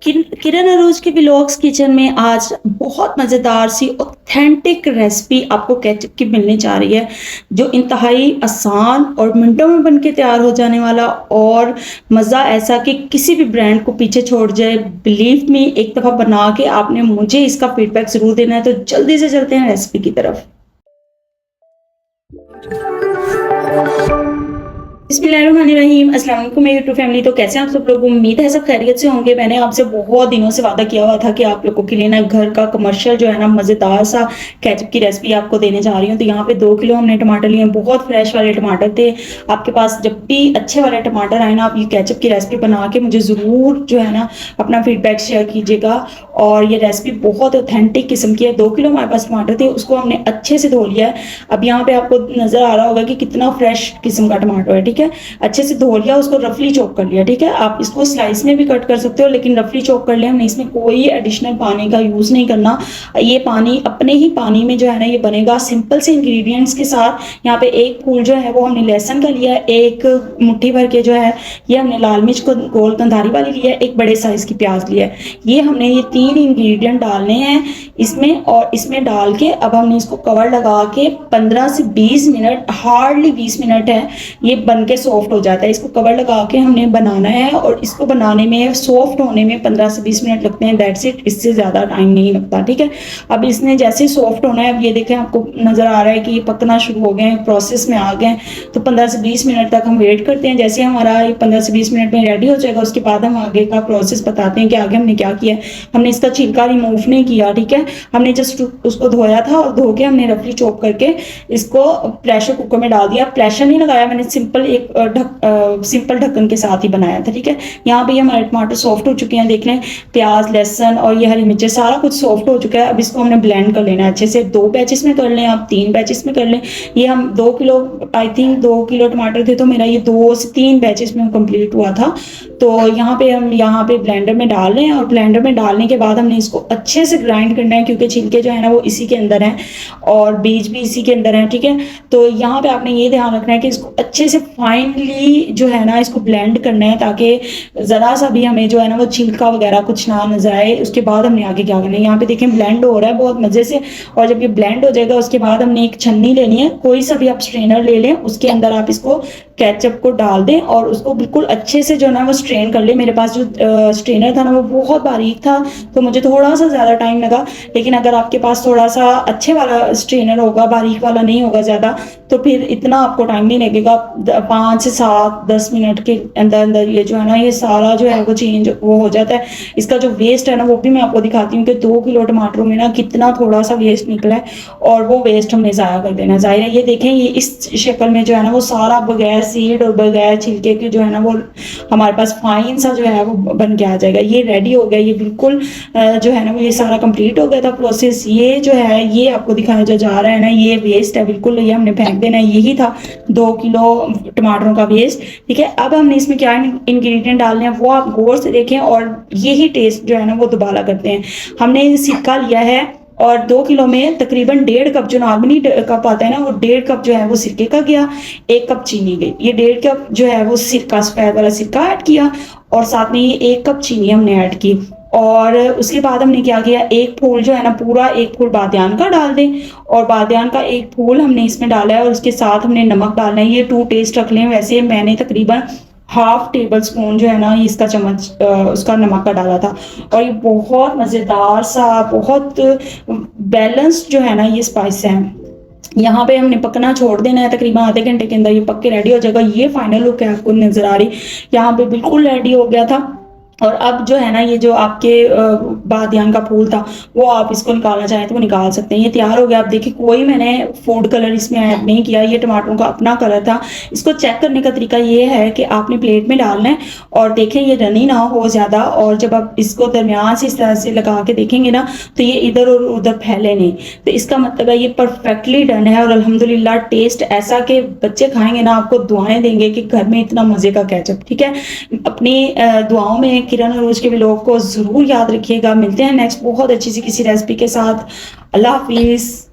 किरण arrows के vlogs kitchen में आज बहुत मज़ेदार सी ऑथेंटिक रेसिपी आपको केचप की मिलने जा रही है, जो इंतहाई आसान और मिनटों में बन के तैयार हो जाने वाला और मज़ा ऐसा कि किसी भी ब्रांड को पीछे छोड़ जाए। बिलीव मी, एक दफ़ा बना के आपने मुझे इसका फीडबैक ज़रूर देना है। तो जल्दी से चलते हैं रेसिपी की तरफ। बिस्मिल्लाहिर्रहमानिर्रहीम। अस्सलाम वालेकुम मेरी यूट्यूब फैमिली। तो कैसे हैं आप सब लोग? उम्मीद है सब खैरियत से होंगे। मैंने आपसे बहुत दिनों से वादा किया हुआ था कि आप लोगों के लिए ना घर का कमर्शियल जो है ना मज़ेदार सा केचप की रेसिपी आपको देने जा रही हूँ। तो यहाँ पे 2 किलो हमने टमाटर लिए हैं, बहुत फ्रेश वाले टमाटर थे। आपके पास जब भी अच्छे वाले टमाटर आए ना, आप ये केचप की रेसिपी बना के मुझे ज़रूर जो है ना अपना फीडबैक शेयर कीजिएगा। और ये रेसिपी बहुत ऑथेंटिक किस्म की है। 2 किलो हमारे पास टमाटर थे, उसको हमने अच्छे से धो लिया है। अब यहाँ पे आपको नज़र आ रहा होगा कि कितना फ्रेश किस्म का टमाटर है। ठीक है, अच्छे से धो लिया, उसको रफली चॉप कर लिया। ठीक है, आप इसको स्लाइस में भी कट कर सकते हो, लेकिन रफली चॉप कर लिया हमने। इसमें कोई एडिशनल पानी का यूज नहीं करना। ये पानी अपने ही पानी में जो है ना ये बनेगा सिंपल से इंग्रेडिएंट्स के साथ। यहाँ पे एक फूल जो है वो हमने लहसुन का लिया है, एक मुट्ठी भर के जो है ये हमने लाल मिर्च को गोल कंधारी वाली लिया है, एक बड़े साइज की प्याज लिया है। ये हमने ये 3 इंग्रेडिएंट डालने हैं इसमें, और इसमें डाल के अब हमने इसको कवर लगा के 15 से 20 मिनट, हार्डली 20 मिनट है, ये बन के सॉफ्ट हो जाता है। इसको कवर लगा के हमने बनाना है, और इसको बनाने में सॉफ्ट होने में 15 से 20 मिनट लगते हैं। दैट्स इट, इससे ज़्यादा टाइम नहीं लगता। ठीक है, अब इसने जैसे सॉफ्ट होना है, अब ये देखें आपको नज़र आ रहा है कि ये पकना शुरू हो गए हैं, प्रोसेस में आ गए। तो 15 से 20 मिनट तक हम वेट करते हैं। जैसे हमारा ये 15 से 20 मिनट में रेडी हो जाएगा, उसके बाद हम आगे का प्रोसेस बताते हैं कि आगे हमने क्या किया है। हमने इसका छिलका रिमूव नहीं किया। ठीक है, हमने जस्ट उसको धोया था और धो के हमने रफली चॉप करके इसको प्रेशर कुकर में डाल दिया। प्रेशर नहीं लगाया मैंने, सिंपल एक सिंपल ढक्कन के साथ ही बनाया था। ठीक है, यहाँ पे हमारे टमाटर सॉफ्ट हो चुके हैं, देख लें। प्याज, लहसुन और ये हरी मिर्चें सारा कुछ सॉफ्ट हो चुका है। अब इसको हमने ब्लेंड कर लेना है अच्छे से। 2 बैचेस में कर लें, आप 3 बैचेस में कर लें। ये हम 2 किलो, आई थिंक 2 किलो टमाटर थे, तो मेरा ये 2 से 3 बैचेस में कंप्लीट हुआ था। तो यहाँ पे हम ब्लेंडर में डाल रहे हैं, और ब्लेंडर में डालने के बाद हमने इसको अच्छे से ग्राइंड करना है, क्योंकि छिलके जो है ना वो इसी के अंदर हैं और बीज भी इसी के अंदर हैं। ठीक है, तो यहाँ पे आपने ये ध्यान रखना है कि इसको अच्छे से फाइनली जो है ना इसको ब्लेंड करना है, ताकि ज़रा सा भी हमें जो है ना वो छिलका वगैरह कुछ ना नजर आए। उसके बाद हमने आगे क्या करना है, यहाँ पे देखें ब्लेंड हो रहा है बहुत मज़े से। और जब ये ब्लेंड हो जाएगा, उसके बाद हमने एक छन्नी लेनी है, कोई सा भी आप स्ट्रेनर ले लें, उसके अंदर आप इसको केचप को डाल दें और उसको बिल्कुल अच्छे से जो है ना वो स्ट्रेन कर ले। मेरे पास जो स्ट्रेनर था ना वो बहुत बारीक था, तो मुझे थोड़ा सा ज़्यादा टाइम लगा। लेकिन अगर आपके पास थोड़ा सा अच्छे वाला स्ट्रेनर होगा, बारीक वाला नहीं होगा ज़्यादा, तो फिर इतना आपको टाइम नहीं लगेगा। 5 से 7 10 मिनट के अंदर अंदर ये जो है ना ये सारा जो है वो चेंज वो हो जाता है। इसका जो वेस्ट है ना वो भी मैं आपको दिखाती हूँ कि 2 किलो टमाटरों में ना कितना थोड़ा सा वेस्ट निकला है, और वो वेस्ट हमने ज़ाया कर देना। ज़ाहिर है, ये देखें, ये इस शक्ल में जो है ना वो सारा बगैर सीड और बगैर छिलके के जो है ना वो हमारे पास फाइन सा जो है वो बन के आ जाएगा। ये रेडी हो गया, ये बिल्कुल जो है ना वो ये सारा कंप्लीट हो गया था प्रोसेस। ये जो है ये आपको दिखाया जो जा रहा है ना ये वेस्ट है, बिल्कुल ये हमने फेंक देना है। यही था 2 किलो टमाटरों का वेस्ट। ठीक है, अब हमने इसमें क्या इंग्रेडिएंट डालने हैं वो आप गौर से देखें, और यही टेस्ट जो है ना वो दोबारा करते हैं। हमने सिक्का लिया है, और 2 किलो में तकरीबन 1.5 कप, जो नॉर्मली कप आता है ना वो 1.5 कप जो है वो सिरके का गया, 1 कप चीनी गई। ये 1.5 कप जो है वो सिरका, सफेद वाला सिरका ऐड किया, और साथ में ये 1 कप चीनी हमने ऐड की। और उसके बाद हमने क्या किया, एक फूल जो है ना पूरा एक फूल बादियान का डाल दें, और बादियान का एक फूल हमने इसमें डाला है, और उसके साथ हमने नमक डालना है। ये 2 टेस्ट रख लें। वैसे मैंने तकरीबन हाफ टेबल स्पून जो है ना इसका चम्मच उसका नमक का डाला था। और ये बहुत मज़ेदार सा, बहुत बैलेंस्ड जो है ना ये स्पाइस है। यहाँ पे हमने पकना छोड़ देना है, तकरीबन आधे घंटे के अंदर ये पक के रेडी हो जाएगा। ये फाइनल लुक है, आपको नजर आ रही, यहाँ पे बिल्कुल रेडी हो गया था। और अब जो है ना ये जो आपके बादियान का फूल था वो आप इसको निकालना चाहें तो वो निकाल सकते हैं। ये तैयार हो गया। आप देखिए कोई मैंने फूड कलर इसमें ऐड नहीं किया, ये टमाटरों का अपना कलर था। इसको चेक करने का तरीका ये है कि आपने प्लेट में डालना है, और देखें ये रनी ना हो ज़्यादा, और जब आप इसको दरमियान से इस तरह से लगा के देखेंगे ना तो ये इधर और उधर फैले नहीं। तो इसका मतलब है ये परफेक्टली डन है, और अल्हम्दुलिल्लाह टेस्ट ऐसा कि बच्चे खाएंगे ना आपको दुआएं देंगे कि घर में इतना मज़े का केचप। ठीक है, अपनी दुआओं में किरण अरोज के व्लॉग को ज़रूर याद रखिएगा। मिलते हैं नेक्स्ट बहुत अच्छी सी किसी रेसिपी के साथ। अल्लाह हाफिज़।